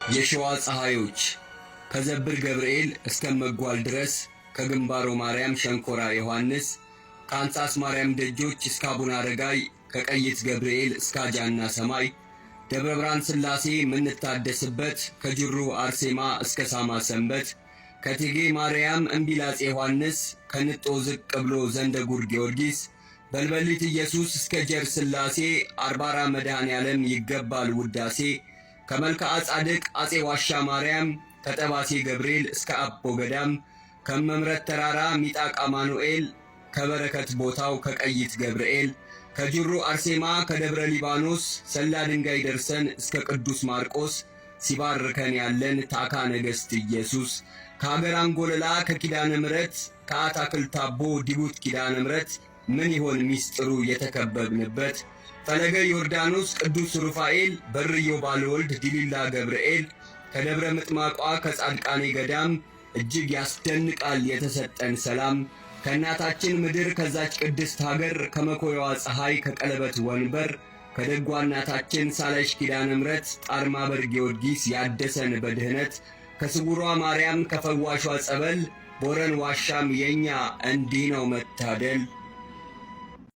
የሸዋ ፀሐዮች ከዘብር ገብርኤል እስከ መጓል ድረስ ከግንባሮ ማርያም ሸንኮራ ዮሐንስ ከአንጻስ ማርያም ደጆች እስከ አቡነ አረጋይ ከቀይት ገብርኤል እስከ አጃና ሰማይ ደብረ ብርሃን ሥላሴ ምንታደስበት ከጅሩ አርሴማ እስከ ሳማ ሰንበት ከቴጌ ማርያም እምቢላጼ ዮሐንስ ከንጦ ዝቅ ብሎ ዘንደጉር ጊዮርጊስ በልበሊት ኢየሱስ እስከ ጀር ሥላሴ አርባራ መድኃኔ ዓለም ይገባል ውዳሴ ከመልክዓ ጻድቅ አጼ ዋሻ ማርያም ከጠባሴ ገብርኤል እስከ አቦ ገዳም ከመምረት ተራራ ሚጣቅ አማኑኤል ከበረከት ቦታው ከቀይት ገብርኤል ከጅሩ አርሴማ ከደብረ ሊባኖስ ሰላ ድንጋይ ደርሰን እስከ ቅዱስ ማርቆስ ሲባርከን ያለን ታካ ነገሥት ኢየሱስ ከአገር አንጎለላ ከኪዳነ ምሕረት ከአታክልት አቦ ዲቡት ኪዳነ ምሕረት ምን ይሆን ሚስጥሩ የተከበብንበት ፈለገ ዮርዳኖስ ቅዱስ ሩፋኤል በርዮ ባለወልድ ዲሊላ ገብርኤል ከደብረ ምጥማቋ ከጻድቃኔ ገዳም እጅግ ያስደንቃል የተሰጠን ሰላም ከእናታችን ምድር ከዛች ቅድስት ሀገር ከመኮያዋ ፀሐይ ከቀለበት ወንበር ከደጓ እናታችን ሳለሽ ኪዳነ ምሕረት ጣርማበር ጊዮርጊስ ያደሰን በድህነት ከስጉሯ ማርያም ከፈዋሿ ጸበል ቦረን ዋሻም የኛ እንዲህ ነው መታደል